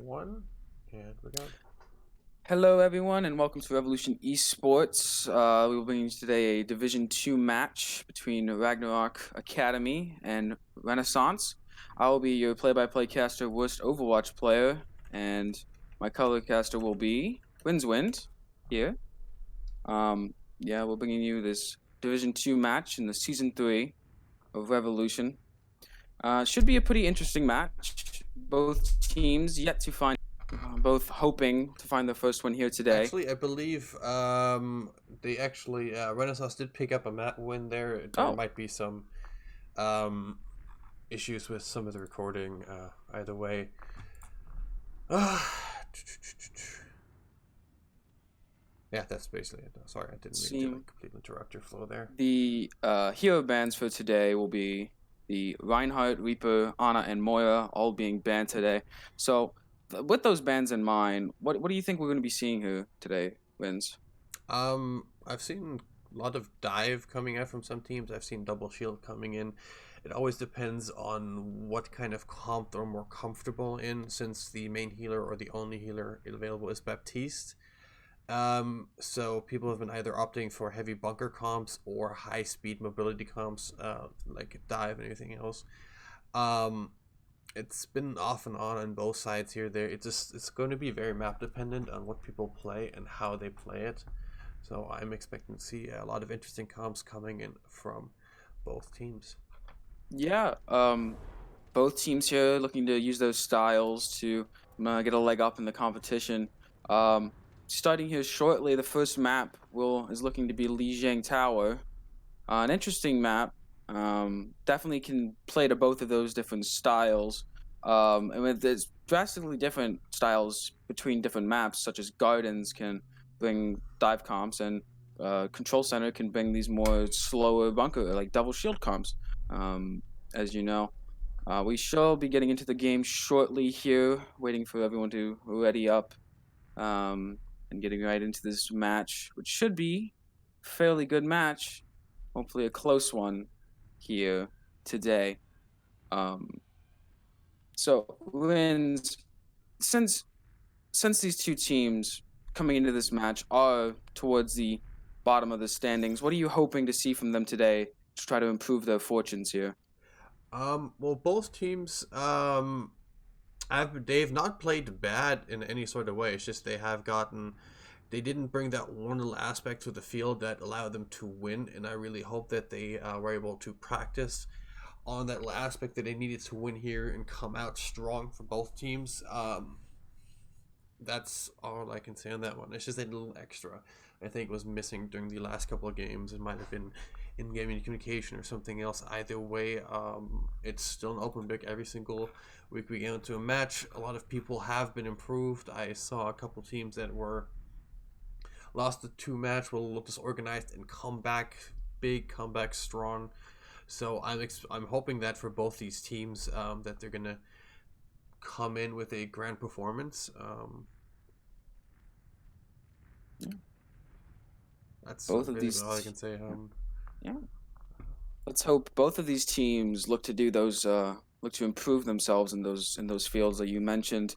One, and we're going. Hello, everyone, and welcome to Revolution Esports. We will bring you today a Division 2 match between Ragnarok Academy and Renaissance. I will be your play-by-play caster, worst Overwatch player, and my color caster will be Wind here. We're bringing you this Division 2 match in the Season 3 of Revolution. Should be a pretty interesting match. Both teams yet to find, both hoping to find their first win here today. Actually, I believe they actually Renaissance did pick up a map win there. There Oh, might be some um issues with some of the recording. Either way. Yeah, that's basically it. Sorry, I didn't mean to completely interrupt your flow there. The hero bans for today will be the Reinhardt, Reaper, Ana, and Moira all being banned today. So, with those bans in mind, what do you think we're going to be seeing here today, Wins? I've seen a lot of dive coming out from some teams. I've seen double shield coming in. It always depends on what kind of comp they're more comfortable in, since the main healer or the only healer available is Baptiste. So people have been either opting for heavy bunker comps or high speed mobility comps, like dive and everything else. Um, it's been off and on both sides here. It's going to be very map dependent on what people play and how they play it. So I'm expecting to see a lot of interesting comps coming in from both teams. Yeah, both teams here looking to use those styles to get a leg up in the competition. Starting here shortly, the first map is looking to be Lijiang Tower. An interesting map. Definitely can play to both of those different styles. And there's drastically different styles between different maps, such as Gardens can bring dive comps, and Control Center can bring these more slower bunker, like double shield comps. As you know, we shall be getting into the game shortly here, waiting for everyone to ready up, and getting right into this match, which should be a fairly good match. Hopefully, a close one here today. Um, so, Wins, since these two teams coming into this match are towards the bottom of the standings, what are you hoping to see from them today to try to improve their fortunes here? Well, both teams, they've not played bad in any sort of way. It's just they didn't bring that one little aspect to the field that allowed them to win, and I really hope that they were able to practice on that little aspect that they needed to win here and come out strong for both teams. That's all I can say on that one. It's just a little extra I think was missing during the last couple of games. It might have been in-game communication or something else. Either way, it's still an open book every single week we get into a match. A lot of people have been improved. I saw a couple teams that were lost the two match, will look disorganized and come back big, come back strong. So I'm hoping that for both these teams, that they're gonna come in with a grand performance. Yeah. That's Both of really these, all I can say. yeah. Let's hope both of these teams look to do those, look to improve themselves in those fields that you mentioned.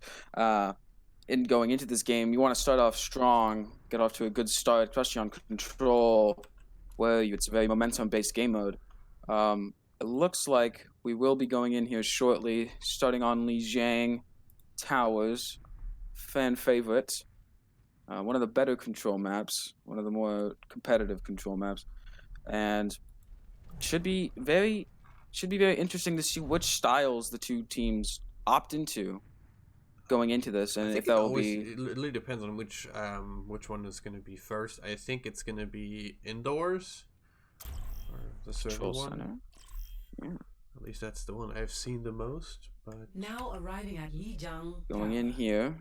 In going into this game, you want to start off strong, get off to a good start, especially on control, where it's a very momentum-based game mode. It looks like we will be going in here shortly, starting on Lijiang Towers, fan favorite. One of the better control maps, one of the more competitive control maps, and should be very interesting to see which styles the two teams opt into going into this, I and if think that will be it really depends on which one is going to be first. I think it's going to be indoors or the server Control one. Center. Yeah. At least that's the one I've seen the most. But now arriving at Lijiang Going Tower. in here,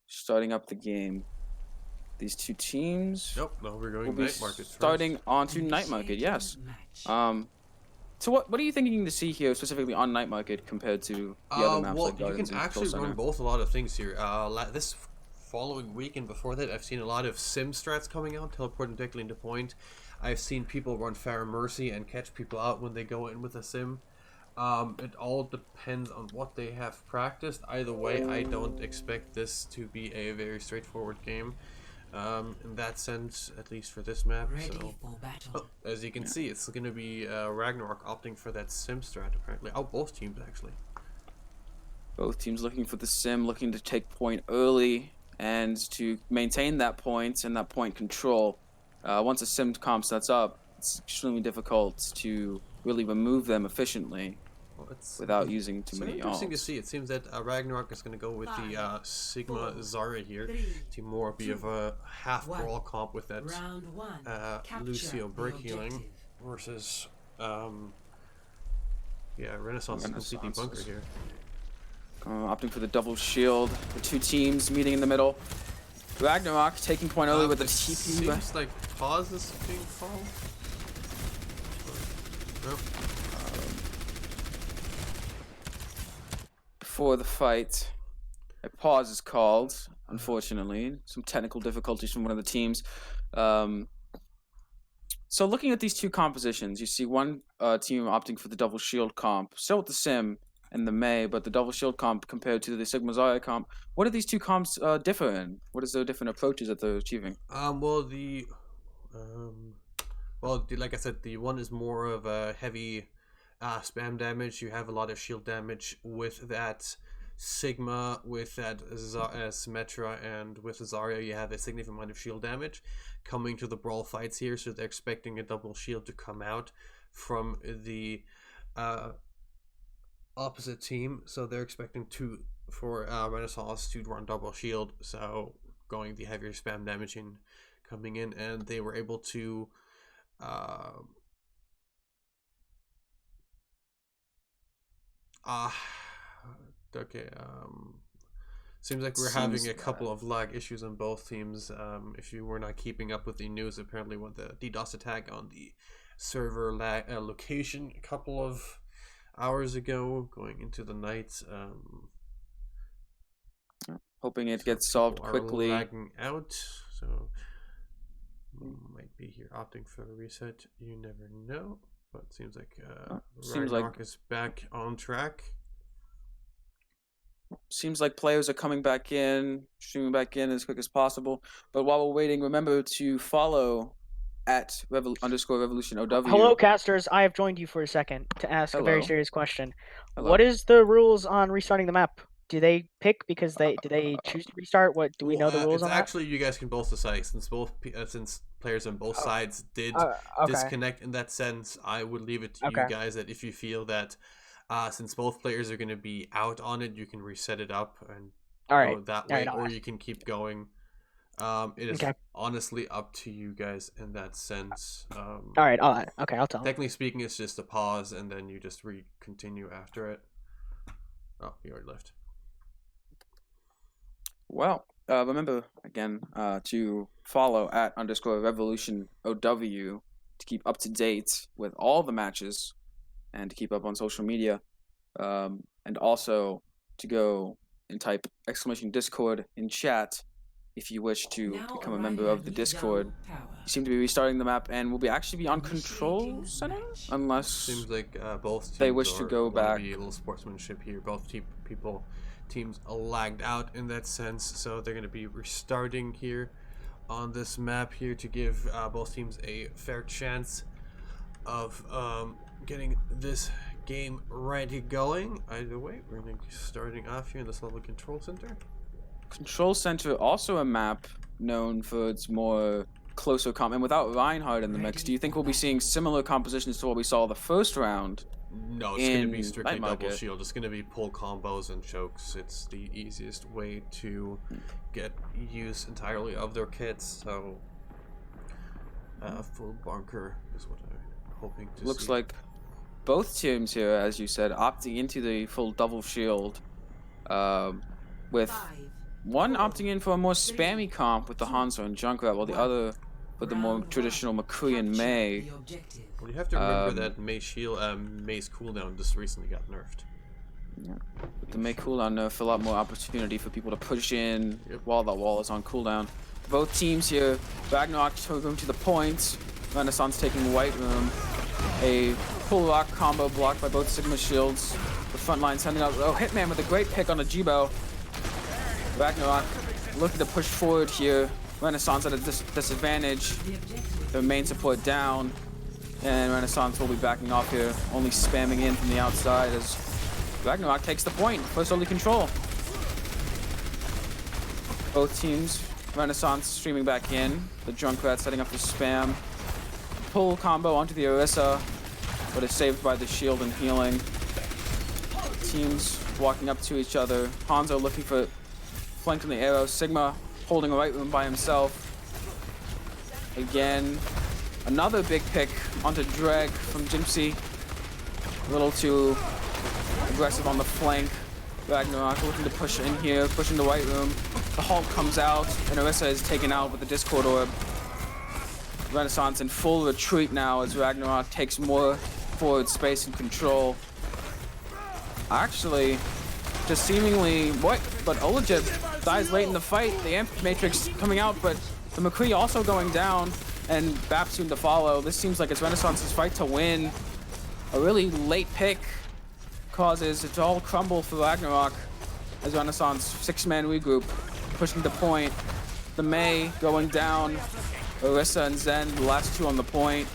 starting up the game. These two teams nope, no, we're will going be night market starting first. onto Night Market. Yes. So what are you thinking to see here specifically on Night Market compared to the other maps Well, like you Gardens can and Control actually run Center? both a lot of things here. This following week and before that, I've seen a lot of sim strats coming out, teleporting directly into point. I've seen people run Fair Mercy and catch people out when they go in with a sim. It all depends on what they have practiced. Either way, I don't expect this to be a very straightforward game. In that sense, at least for this map. Ready So, for battle. as you can see, it's going to be Ragnarok opting for that sim strat apparently. Oh, both teams actually. Both teams looking for the sim, looking to take point early and to maintain that point and that point control. Once a sim comp sets up, it's extremely difficult to really remove them efficiently Well, it's without using too so many interesting to ults. see. It seems that Ragnarok is going to go with the Sigma 4, Zarya here 3, to more be of a half one. brawl comp with that Round 1. Capture Lucio the break healing objective. versus yeah, Renaissance is completely bunkered here. Opting for the double shield. The two teams meeting in the middle. Ragnarok taking point early with the It TP. But seems like pause is being followed. Nope. before the fight, a pause is called. Unfortunately, some technical difficulties from one of the teams. So looking at these two compositions, you see one team opting for the double shield comp, still with the sim and the May, but the double shield comp compared to the Sigma Zarya comp. What do these two comps differ in? What is the different approaches that they're achieving? Well, like I said, the one is more of a heavy spam damage. You have a lot of shield damage with that Sigma, with that Symmetra, and with Zarya, you have a significant amount of shield damage coming to the brawl fights here. So they're expecting a double shield to come out from the opposite team. So they're expecting for Renaissance to run double shield. So going the heavier spam damage in coming in, and they were able to okay. Seems like we're having a couple of lag issues on both teams. If you were not keeping up with the news, apparently when the DDoS attack on the server location a couple of hours ago, going into the night. Hoping it gets solved quickly. Lagging out, so might be here opting for a reset. You never know, but it seems like Ragnarok is back on track. Seems like players are coming back in, streaming back in as quick as possible. But while we're waiting, remember to follow at _revolution OW. Hello, casters. I have joined you for a second to ask a very Hello. serious question. Hello. What is the rules on restarting the map? Do they pick because do they choose to restart? What do we know the rules it's on actually you guys can both decide since since players on both sides did that? Okay. disconnect in that sense. I would leave it to you guys that if you feel that since both players are going to be out on it, you can reset it up and go that way, or you can keep going. It is honestly up to you guys in that sense. All right. Okay. I'll tell. Technically speaking, it's just a pause, and then you just continue after it. Oh, you already left. Well, remember again to follow at _revolution OW to keep up to date with all the matches and to keep up on social media, and also to go and type !Discord in chat if you wish to become a member of the Discord. You seem to be restarting the map, and will be actually be on Control Center unless seems like both teams they wish to go back. Be a little sportsmanship here. Both teams lagged out in that sense, so they're going to be restarting here on this map here to give both teams a fair chance of getting this game ready going. Either way, we're going to be starting off here in this level Control Center. Control Center, also a map known for its more closer comp, and without Reinhardt in the mix, do you think we'll be seeing similar compositions to what we saw the first round? No, it's going to be strictly double shield. It's going to be pull combos and chokes. It's the easiest way to get use entirely of their kits. So, full bunker is what I'm hoping to see. Looks like both teams here, as you said, opting into the full double shield, with one opting in for a more spammy comp with the Hanzo and Junkrat, while the other with the more traditional McCree and May. Well, you have to remember that May's cooldown just recently got nerfed. Yeah. With the May cooldown nerf, a lot more opportunity for people to push in while that wall is on cooldown. Both teams here, Ragnarok going to the points, Renaissance taking White Room. A Pull rock combo blocked by both Sigma shields. The front line sending out Hitman with a great pick on a Jibo. Ragnarok looking to push forward here. Renaissance at a disadvantage. Their main support down. And Renaissance will be backing off here, only spamming in from the outside as Ragnarok takes the point. First early control. Both teams, Renaissance streaming back in. The Junkrat setting up the spam. Pull combo onto the Orisa, but is saved by the shield and healing. Teams walking up to each other. Hanzo looking for flanked on the arrow. Sigma holding a right room by himself. Again, another big pick onto Dreg from Gypsy. A little too aggressive on the flank. Ragnarok looking to push in here, pushing the right room. The Hulk comes out, and Orisa is taken out with the Discord Orb. Renaissance in full retreat now as Ragnarok takes more forward space and control. Actually, just seemingly, but Olajib dies late in the fight. The Amp Matrix coming out, but the McCree also going down, and Bap soon to follow. This seems like it's Renaissance's fight to win. A really late pick causes it to all crumble for Ragnarok as Renaissance 6-man regroup, pushing the point. The Mei going down. Orisa and Zen, the last two on the point,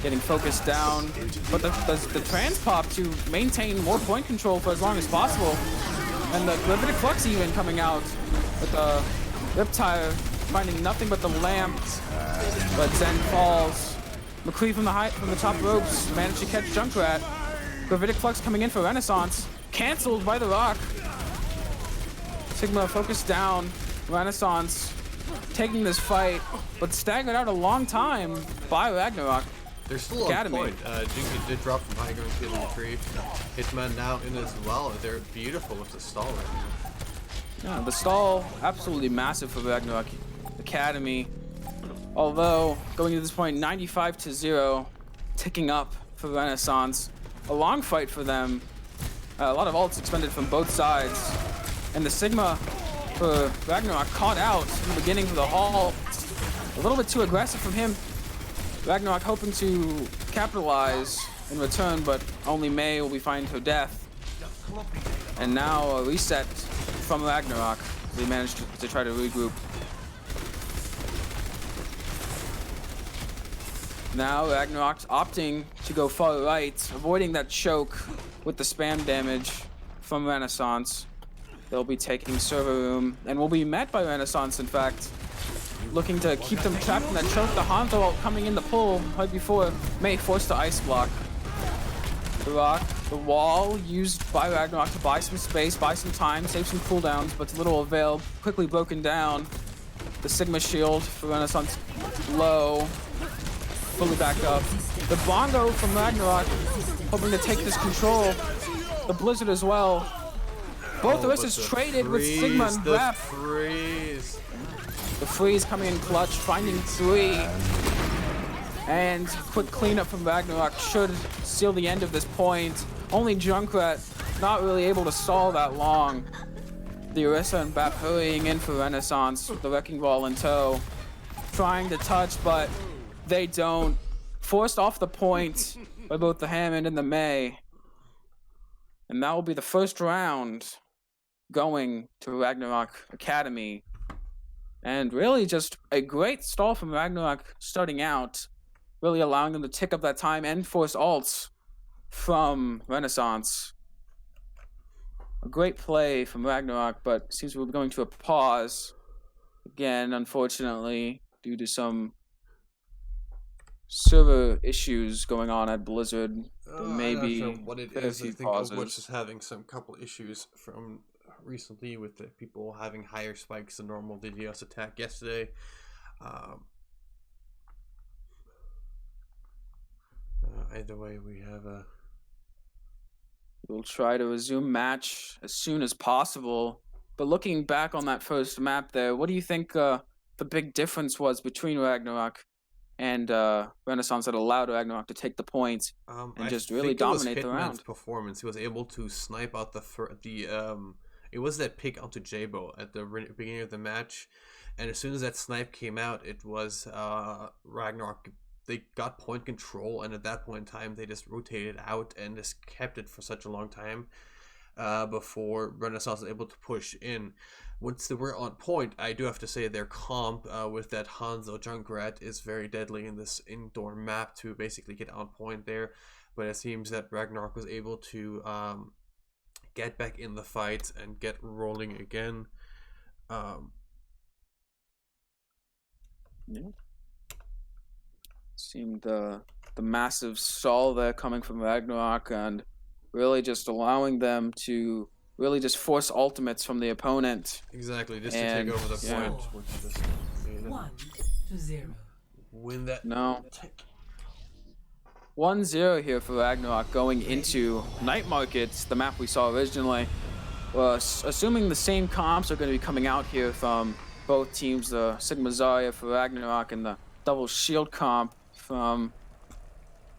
getting focused down. But the trans pop to maintain more point control for as long as possible. And the Gravitic Flux even coming out with the Riptire, finding nothing but the lamp. But Zen falls. McCree from the top ropes managed to catch Junkrat. Gravitic Flux coming in for Renaissance. Cancelled by the rock. Sigma focused down. Renaissance taking this fight, but staggered out a long time by Ragnarok. They're still Academy. on point. Jinky did drop from high ground to the tree. Hitman now in as well. They're beautiful with the stall right now. Yeah, the stall absolutely massive for Ragnarok Academy. Although going to this point, 95-0, ticking up for Renaissance. A long fight for them. A lot of ults expended from both sides, and the Sigma for Ragnarok caught out in the beginning for the Hall. A little bit too aggressive from him. Ragnarok hoping to capitalize in return, but only Mei will be fighting to death. And now a reset from Ragnarok. They managed to try to regroup. Now Ragnarok's opting to go far right, avoiding that choke with the spam damage from Renaissance. They'll be taking server room and will be met by Renaissance, in fact. Looking to keep them trapped in that choke. The Hanzo ult coming in the pull right before Mei forced the ice block. The rock, the wall used by Ragnarok to buy some space, buy some time, save some cooldowns, but to little avail. Quickly broken down. The Sigma shield for Renaissance low. Fully back up. The Bongo from Ragnarok hoping to take this control. The Blizzard as well. Both of us is traded with Sigma and Brap. The freeze coming in clutch, finding 3. And quick cleanup from Ragnarok should seal the end of this point. Only Junkrat not really able to stall that long. The Orisa and Bap hurrying in for Renaissance with the Wrecking Ball in tow. Trying to touch, but they don't. Forced off the point by both the Hammond and the Mei. And that will be the first round going to Ragnarok Academy. And really just a great stall from Ragnarok starting out, really allowing them to tick up that time and force ults from Renaissance. A great play from Ragnarok, but seems we're going to a pause. Again, unfortunately, due to some server issues going on at Blizzard. There may I'm be not sure what it a is. I few think pauses. Overwatch is having some couple issues from recently with the people having higher spikes than normal. The DDoS attack yesterday. Either way, we have a. We'll try to resume match as soon as possible. But looking back on that first map there, what do you think the big difference was between Ragnarok and Renaissance that allowed Ragnarok to take the points and just really dominate the round? Performance. He was able to snipe out it was that pick onto Jabo at the beginning of the match, and as soon as that snipe came out, it was Ragnarok they got point control, and at that point in time they just rotated out and just kept it for such a long time before Renaissance was able to push in. Once they were on point, I do have to say their comp with that Hanzo Junkrat is very deadly in this indoor map to basically get on point there. But it seems that Ragnarok was able to get back in the fight and get rolling again. Yeah. Seemed the massive stall there coming from Ragnarok, and really just allowing them to really just force ultimates from the opponent. Exactly, just And, to take over the yeah. point, which just made it 1-0. win that. No. 1-0 here for Ragnarok going into Night Markets, the map we saw originally. Well, assuming the same comps are going to be coming out here from both teams, the Sigma Zarya for Ragnarok and the double shield comp from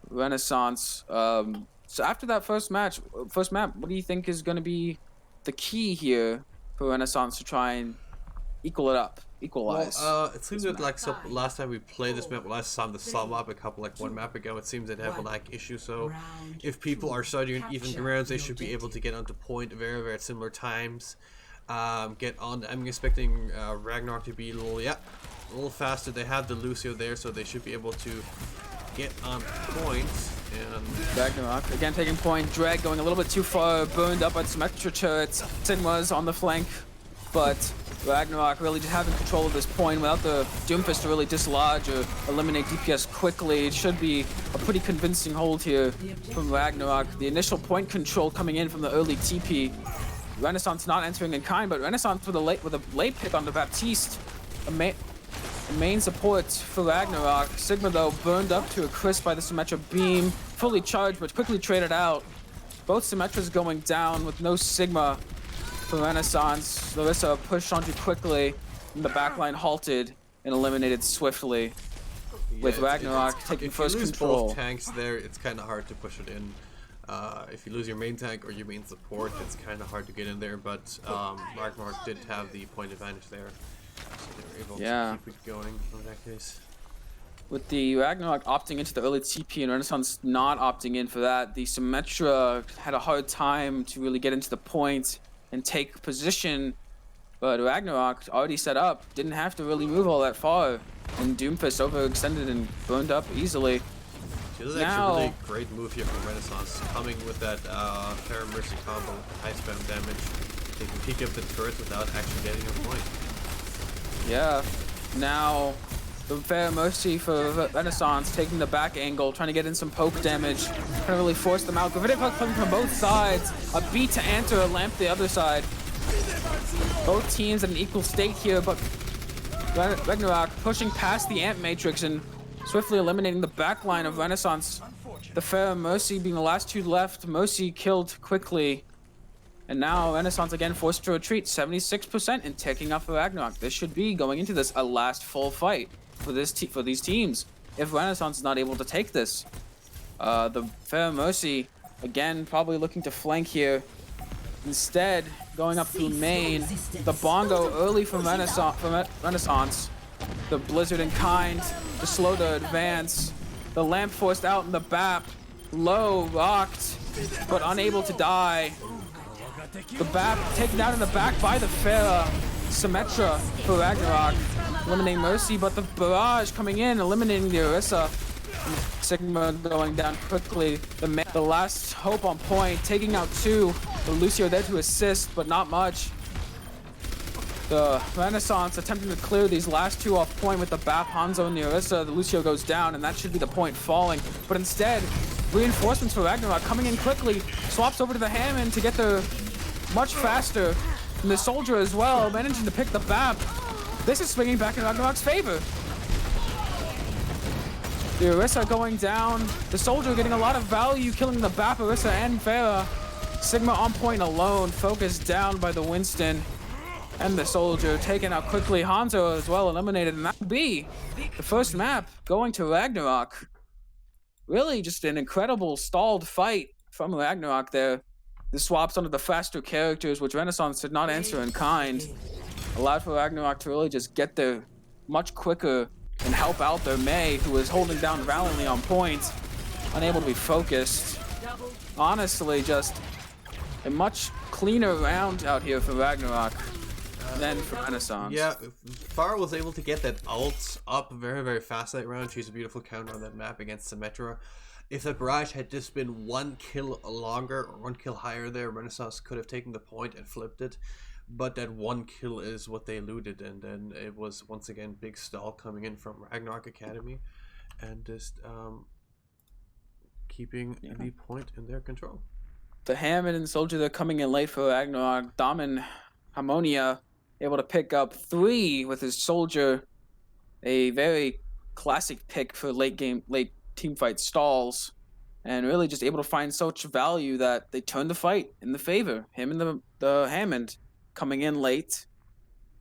Renaissance. So after that first map, what do you think is going to be the key here for Renaissance to try and equalize? Well, it seems that like last time we played this map, last time the sub map one map ago, it seems they'd have a lag issue. So if people are starting on even grounds, they should be able to get onto point very, very similar times. Get on. I'm expecting Ragnarok to be a little faster. They have the Lucio there, so they should be able to get on point. And Ragnarok again taking point. Drag going a little bit too far, burned up by the Symmetra turrets. Sigma's on the flank, but Ragnarok really just having control of this point without the Doomfist to really dislodge or eliminate DPS quickly. It should be a pretty convincing hold here from Ragnarok. The initial point control coming in from the early TP. Renaissance not entering in kind, but Renaissance with a late pick on the Baptiste. A main support for Ragnarok. Sigma though burned up to a crisp by the Symmetra beam, fully charged but quickly traded out. Both Symmetras going down with no Sigma for Renaissance. Larissa pushed on too quickly, and the backline halted and eliminated swiftly. With Ragnarok taking first if you lose control. both tanks there, it's kind of hard to push it in. If you lose your main tank or your main support, it's kind of hard to get in there, but Ragnarok did have the point advantage there, so they were able to keep it going in that case. With the Ragnarok opting into the early TP and Renaissance not opting in for that, the Symmetra had a hard time to really get into the point and take position, but Ragnarok already set up, didn't have to really move all that far, and Doomfist overextended and burned up easily. This is actually a really great move here from Renaissance, coming with that Fair Mercy combo with high spam damage. They can peek up the turrets without actually getting a point. Yeah, now the Fair Mercy for Renaissance taking the back angle, trying to get in some poke damage, trying to really force them out. Gravitic Puck coming from both sides, a beat to enter, a lamp the other side. Both teams at an equal state here, but Ragnarok pushing past the Ant Matrix and swiftly eliminating the backline of Renaissance. The Fair Mercy being the last two left, Mercy killed quickly. And now Renaissance again forced to retreat, 76% and taking up for Ragnarok. This should be going into this a last full fight for these teams if Renaissance is not able to take this. The Fair Mercy again probably looking to flank here. Instead, going up through main, the Bongo early from Renaissance. The Blizzard in kind, the slow to advance. The lamp forced out in the BAP, low rocked, but unable to die. The BAP taken out in the back by the Pharah. Symmetra for Ragnarok, eliminating Mercy, but the barrage coming in, eliminating the Orisa. Sigma going down quickly. The last hope on point, taking out two. The Lucio there to assist, but not much. The Renaissance attempting to clear these last two off point with the BAP, Hanzo, and the Orisa. The Lucio goes down, and that should be the point falling. But instead, reinforcements for Ragnarok coming in quickly. Swaps over to the Hammond to get there much faster. And the Soldier as well, managing to pick the BAP. This is swinging back in Ragnarok's favor. The Orisa going down. The Soldier getting a lot of value, killing the BAP, Orisa, and Pharah. Sigma on point alone, focused down by the Winston. And the Soldier taken out quickly. Hanzo as well eliminated, and that will be the first map going to Ragnarok. Really just an incredible stalled fight from Ragnarok there. The swaps onto the faster characters, which Renaissance did not answer in kind, allowed for Ragnarok to really just get there much quicker and help out their Mei, who is holding down valiantly on point, unable to be focused. Honestly, just a much cleaner round out here for Ragnarok than for Renaissance. Yeah, Farah was able to get that ult up very, very fast that round. She's a beautiful counter on that map against Symmetra. If the barrage had just been 1 kill longer or 1 kill higher there, Renaissance could have taken the point and flipped it. But that 1 kill is what they looted, and then it was once again big stall coming in from Ragnarok Academy, and just keeping the point in their control. The Hammond and Soldier, they're coming in late for Ragnarok. Damen Harmonia able to pick up 3 with his Soldier, a very classic pick for late teamfight stalls, and really just able to find such value that they turned the fight in the favor. Him and the Hammond coming in late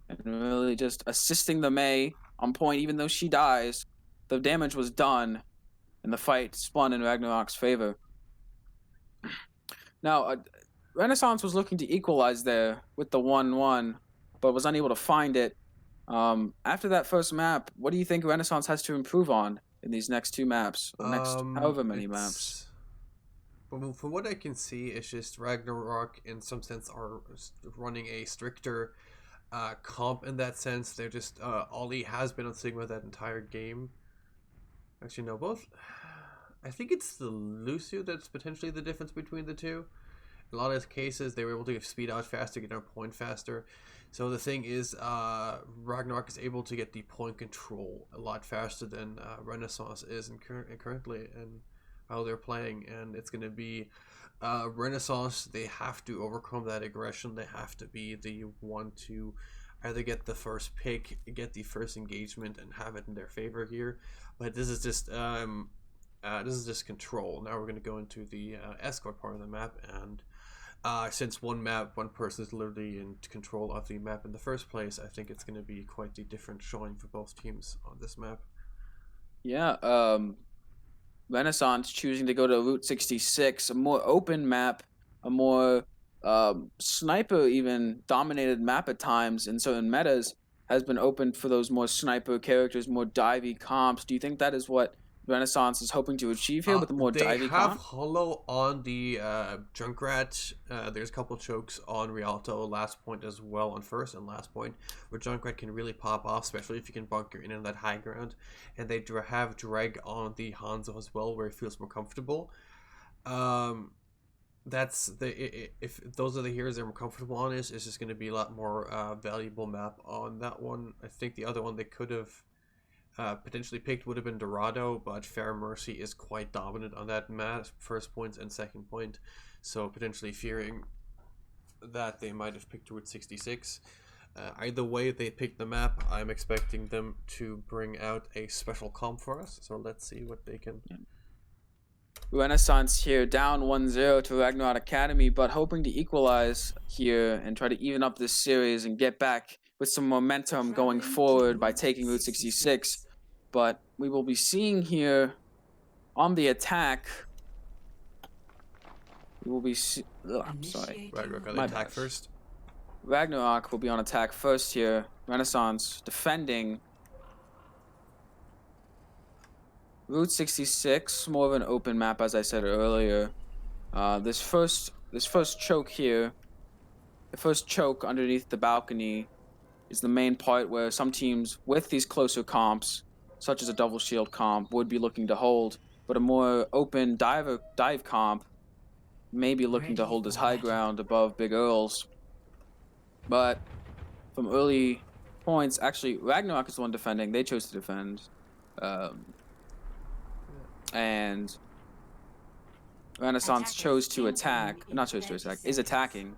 and really just assisting the Mei on point. Even though she dies, the damage was done and the fight spun in Ragnarok's favor. Now, Renaissance was looking to equalize there with the 1-1, but was unable to find it. After that first map, what do you think Renaissance has to improve on in these next 2 maps, or next however many maps? From what I can see, it's just Ragnarok in some sense are running a stricter comp in that sense. They're just Ollie has been on Sigma that entire game. Actually, no, both. I think it's the Lucio that's potentially the difference between the two. In a lot of cases, they were able to speed out faster, get their point faster. So the thing is, Ragnarok is able to get the point control a lot faster than Renaissance is currently in how they're playing. And it's going to be Renaissance, they have to overcome that aggression. They have to be the one to either get the first pick, get the first engagement, and have it in their favor here. But this is just control. Now we're going to go into the escort part of the map, and since one person is literally in control of the map in the first place, I think it's going to be quite the different showing for both teams on this map. Yeah, Renaissance choosing to go to Route 66, a more open map, a more sniper even dominated map at times in certain metas, has been opened for those more sniper characters, more divey comps. Do you think that is what Renaissance is hoping to achieve here with the more divey They comp? have Hollow on the Junkrat. There's a couple chokes on Rialto, last point as well on first and last point, where Junkrat can really pop off, especially if you can bunker in on that high ground. And they have Dreg on the Hanzo as well, where he feels more comfortable. That's if those are the heroes they're more comfortable on, it's just going to be a lot more valuable map on that one. I think the other one they could have potentially picked would have been Dorado, but Fair Mercy is quite dominant on that map, first point and second point, so potentially fearing that they might have picked Route 66. Either way they pick the map, I'm expecting them to bring out a special comp for us, so let's see what they can. Renaissance here down 1-0 to Ragnarok Academy, but hoping to equalize here and try to even up this series and get back with some momentum going forward by taking Route 66. But we will be seeing here on the attack. We will be. I'm sorry. Ragnarok on My attack bad. first. Ragnarok will be on attack first here. Renaissance defending. Route 66, more of an open map, as I said earlier. This first choke here, the first choke underneath the balcony, is the main part where some teams with these closer comps, such as a double shield comp, would be looking to hold, but a more open dive comp may be looking to hold this high ground above Big Earls. But from early points, actually, Ragnarok is the one defending. They chose to defend. And Renaissance chose to attack. Not chose to attack, is attacking.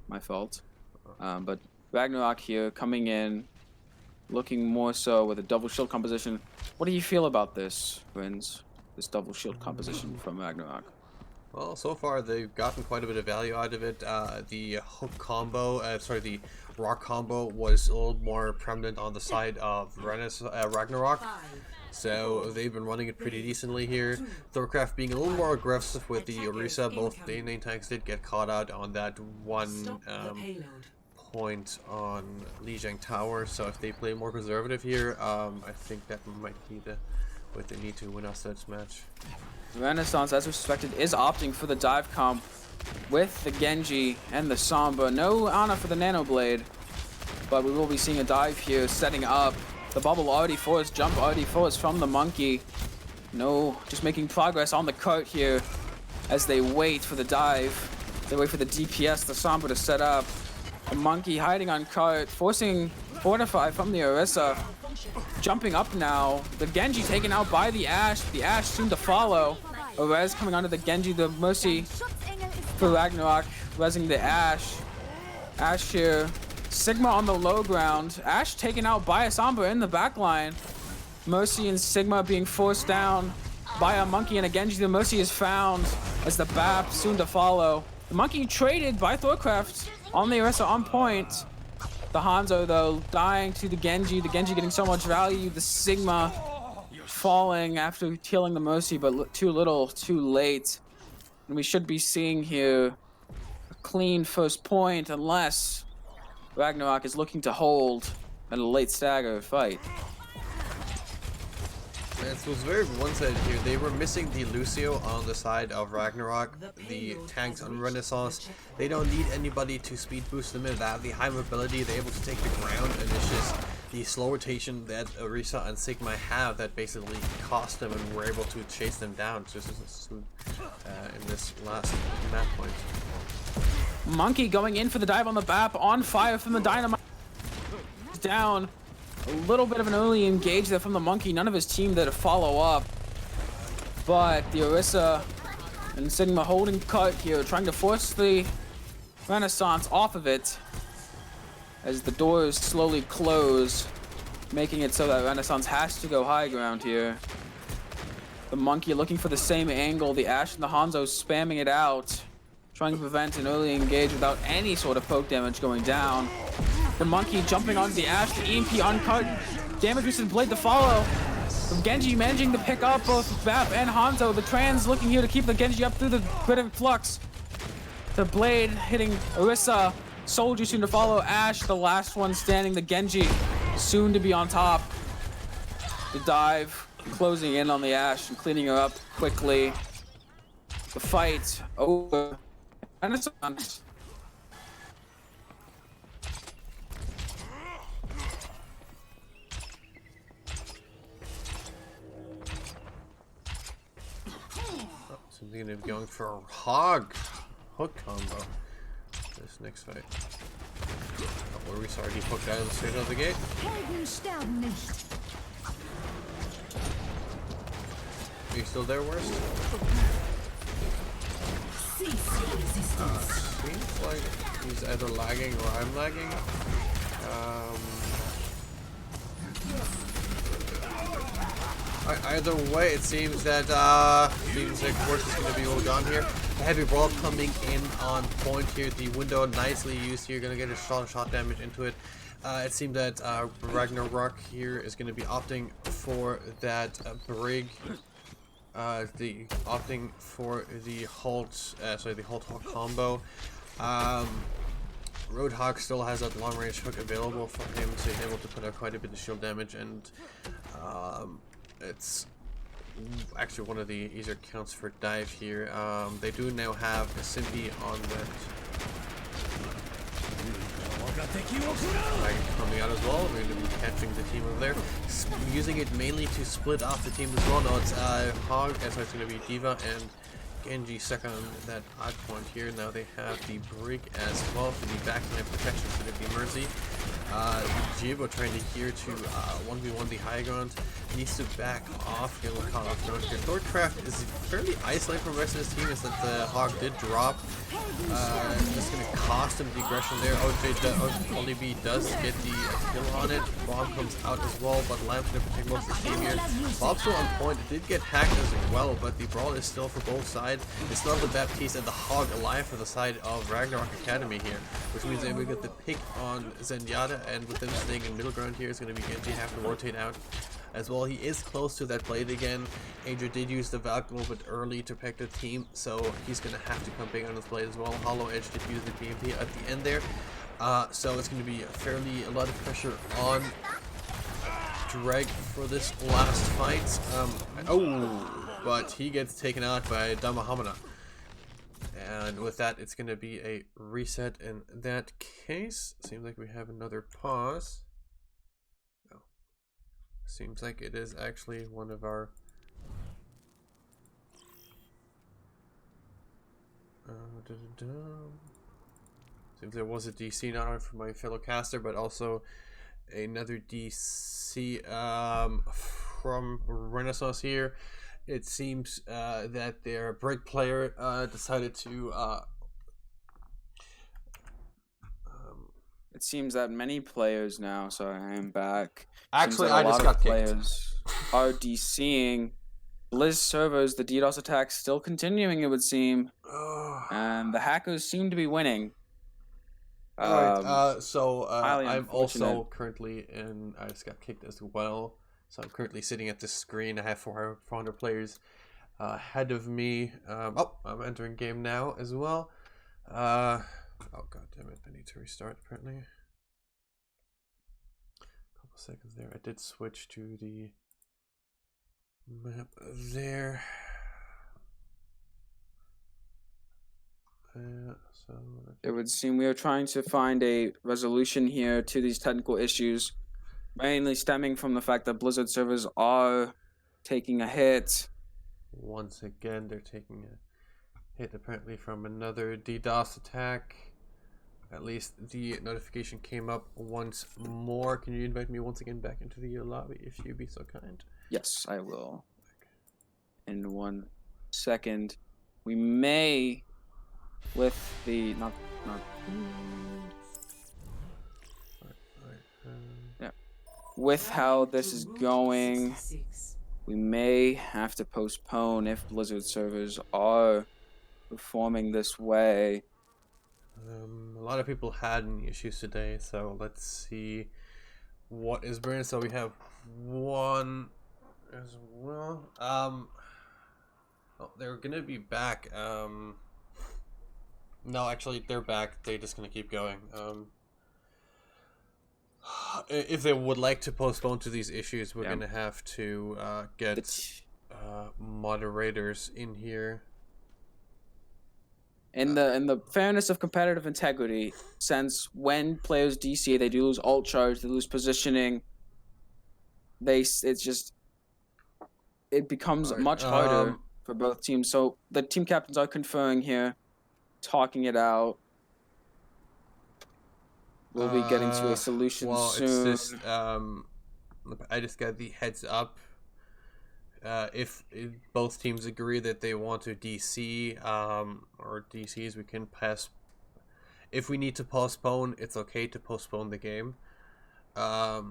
My fault. But Ragnarok here coming in, looking more so with a double shield composition. What do you feel about this, friends? This double shield composition from Ragnarok? Well, so far they've gotten quite a bit of value out of it. The hook combo, the rock combo was a little more prominent on the side of Ragnarok. So they've been running it pretty decently here. Thorcraft being a little more aggressive with the Orisa. Both the main tanks did get caught out on that one point on Lijiang Tower, so if they play more conservative here, I think that might be what they need to win us that match. Renaissance, as expected, is opting for the dive comp with the Genji and the Samba. No Ana for the Nano Blade, but we will be seeing a dive here, setting up. The bubble already forced, jump already forced from the Monkey. No, just making progress on the cart here as they wait for the dive. They wait for the DPS, the Samba to set up. The Monkey hiding on cart, forcing Fortify from the Orisa. Jumping up now. The Genji taken out by the Ashe. The Ashe soon to follow. Orez coming onto the Genji, the Mercy for Ragnarok, resing the Ashe. Ashe here. Sigma on the low ground. Ashe taken out by a Samba in the backline. Mercy and Sigma being forced down by a Monkey and a Genji. The Mercy is found as the BAP soon to follow. The Monkey traded by Thorcraft on the Orisa on point. The Hanzo, though, dying to the Genji. The Genji getting so much value. The Sigma falling after killing the Mercy, but too little, too late. And we should be seeing here a clean first point unless Ragnarok is looking to hold at a late stagger fight. It was very one-sided here. They were missing the Lucio on the side of Ragnarok, the tanks on Renaissance. They don't need anybody to speed boost them in. They have the high mobility, they're able to take the ground, and it's just the slow rotation that Orisa and Sigma have that basically cost them and were able to chase them down just in this last map point. Monkey going in for the dive on the BAP, on fire from the Dynamite. Down. A little bit of an early engage there from the Monkey. None of his team there to follow up. But the Orisa and Sigma holding cut here, trying to force the Renaissance off of it as the doors slowly close, making it so that Renaissance has to go high ground here. The Monkey looking for the same angle. The Ashe and the Hanzo spamming it out, trying to prevent an early engage without any sort of poke damage going down. The Monkey jumping onto the Ashe, the EMP uncut, damage boosted blade to follow. From Genji managing to pick up both BAP and Hanzo. The trans looking here to keep the Genji up through the grid of flux. The blade hitting Orisa, Soldier soon to follow, Ashe, the last one standing, the Genji soon to be on top. The dive closing in on the Ashe and cleaning her up quickly. The fight over. Renaissance. Something gonna be going for a hook combo this next fight. Oh, Orisa already hooked out straight out of the gate. Are you still there, Worst? Seems like he's either lagging or I'm lagging. Either way, it seems that Worst is going to be all gone here. The heavy brawl coming in on point here. The window nicely used here. Going to get a shot damage into it. It seemed that Ragnarok here is going to be opting for that brig. Opting for the the halt combo. Roadhog still has that long range hook available for him, so he's able to put out quite a bit of shield damage, and it's actually one of the easier counts for dive here. They do now have a Simpy on that. Coming out as well. We're going to be catching the team over there. Using it mainly to split off the team as well. Now it's Hog, so it's going to be Diva and Genji second on that odd point here. Now they have the Brig as well for the backline protection for the Mercy. Jibo trying to here to 1v1 the high ground. Needs to back off. He'll caught off ground here. Thorcraft is fairly isolated from the rest of his team, as that the Hog did drop. Just going to cost him the aggression there. Only B does get the kill on it. Bomb comes out as well, but Lamb's going to protect most of the team here. Bob's still on point. It did get hacked as well, but the brawl is still for both sides. It's not the Baptiste and the Hog alive for the side of Ragnarok Academy here, which means they will get the pick on Zenyatta, and with them staying in middle ground here, it's going to be Genji have to rotate out as well. He is close to that blade again. Angel did use the Valk a little bit early to pick the team, so he's going to have to come big on his blade as well. Hollow Edge did use the PMP at the end there. So it's going to be a lot of pressure on Dreg for this last fight. But he gets taken out by Damahamana. And with that, it's going to be a reset in that case. Seems like we have another pause. Oh. Seems like it is actually one of our... Seems there was a DC not only from my fellow caster, but also another DC from Renaissance here. It seems that their break player decided to... It seems that many players now, sorry, I am back. Actually, I just got kicked. Players are DCing Blizz servers. The DDoS attack still continuing, it would seem. And the hackers seem to be winning. Alright, highly I'm also unfortunate. currently in... I just got kicked as well. So I'm currently sitting at this screen. I have 400 players ahead of me. I'm entering game now as well. Oh god damn it, I need to restart apparently. Couple seconds there. I did switch to the map there. So It would seem we are trying to find a resolution here to these technical issues, mainly stemming from the fact that Blizzard servers are taking a hit. once again, they're taking a hit apparently from another DDoS attack. At least the notification came up once more. Can you invite me once again back into the lobby if you'd be so kind? Yes, I will. In 1 second. We may, with the not yeah, with how this is going, we may have to postpone if Blizzard servers are performing this way. A lot of people had any issues today, so let's see what is burning. So we have one as well. Oh, they're gonna be back. No, actually, they're back. They're just gonna keep going. If they would like to postpone to these issues, we're gonna have to get moderators in here. In the fairness of competitive integrity, since when players DC, they do lose ult charge, they lose positioning. It becomes much harder for both teams. So the team captains are conferring here, talking it out. We'll be getting to a solution soon. It's just I just got the heads up. If both teams agree that they want to DC or DCs, we can pass. If we need to postpone, it's okay to postpone the game. A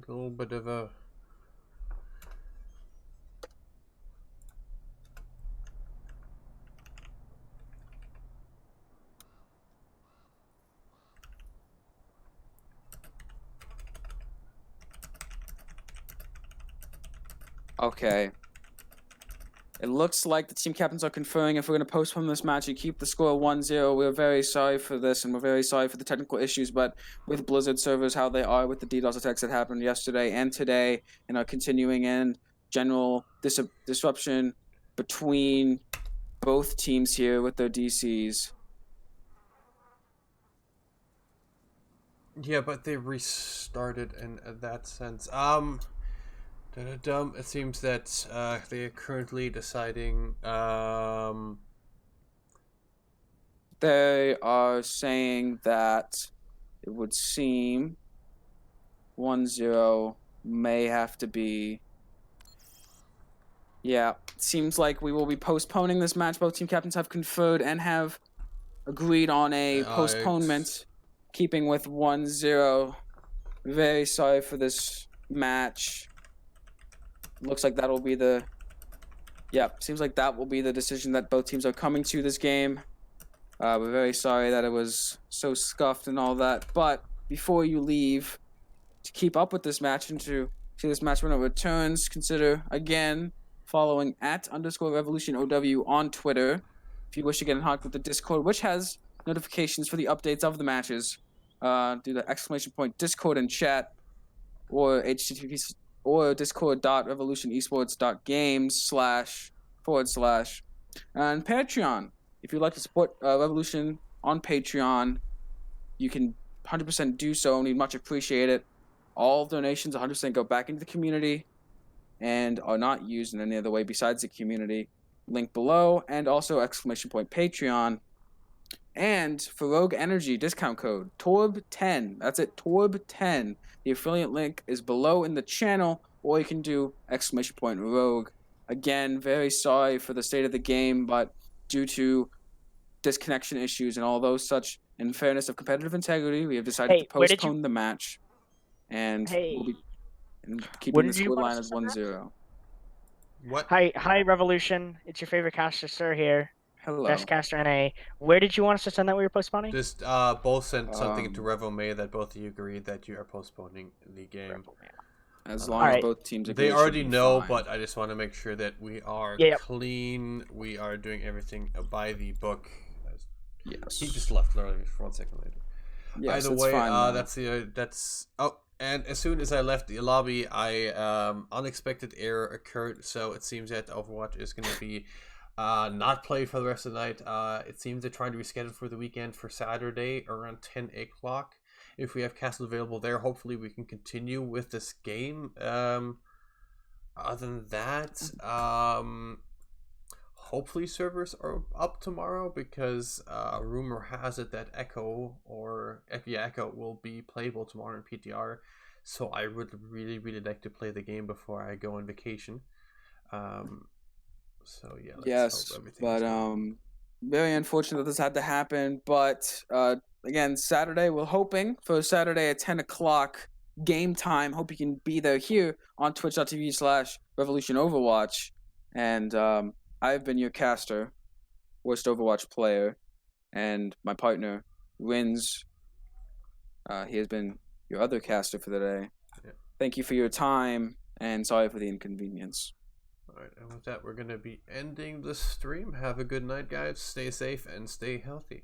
little bit of a... Okay. It looks like the team captains are conferring if we're going to postpone this match and keep the score 1-0. We're very sorry for this, and we're very sorry for the technical issues, but with Blizzard servers, how they are with the DDoS attacks that happened yesterday and today, and are continuing in general disruption between both teams here with their DCs. Yeah, but they restarted in that sense. It seems that they are currently deciding. They are saying that it would seem 1-0 may have to be. Yeah, it seems like we will be postponing this match. Both team captains have conferred and have agreed on a postponement, keeping with 1-0. Very sorry for this match. Looks like that will be the... Yeah, seems like that will be the decision that both teams are coming to this game. We're very sorry that it was so scuffed and all that. But before you leave, to keep up with this match and to see this match when it returns, consider, again, following @_revolution_OW on Twitter. If you wish to get in contact with the Discord, which has notifications for the updates of the matches, do the !Discord and chat, or http or discord.revolutionesports.games// and Patreon. If you'd like to support Revolution on Patreon, you can 100% do so. We'd much appreciate it. All donations 100% go back into the community and are not used in any other way besides the community. Link below, and also !Patreon. And for Rogue Energy discount code TORB10. That's it, TORB10. The affiliate link is below in the channel, or you can do !Rogue. Again, very sorry for the state of the game, but due to disconnection issues and all those such, in fairness of competitive integrity, we have decided to Hey, where did postpone the match, and Hey, we'll be keeping when the did you want scoreline us as to send that? 1-0. What? Hi, Revolution. It's your favorite caster, Sir here. Hello. Best caster NA. Where did you want us to send that we were postponing? Just both sent something to Um, Revo May that both of you agreed that you are postponing the game. As long as Alright. both teams agree, They it should already be know, fine. but I just want to make sure that we are Yeah, yep. clean. We are doing everything by the book. Yes. He just left literally for 1 second later. Yes, Either it's way, fine now. that's oh, and as soon as I left the lobby, unexpected error occurred. So it seems that Overwatch is going to be not played for the rest of the night. It seems they're trying to reschedule for the weekend for Saturday around 10 o'clock. If we have castles available there, hopefully we can continue with this game. Other than that, hopefully servers are up tomorrow, because rumor has it that Echo will be playable tomorrow in PTR. So I would really, really like to play the game before I go on vacation. So yeah, let's hope everything is good. Very unfortunate that this had to happen, but again, Saturday, we're hoping for Saturday at 10 o'clock game time. Hope you can be there here on twitch.tv/Revolution Overwatch. And I've been your caster, worst Overwatch player, and my partner, Wins. He has been your other caster for the day. Yeah. Thank you for your time, and sorry for the inconvenience. Alright, and with that, we're going to be ending the stream. Have a good night, guys. Stay safe and stay healthy.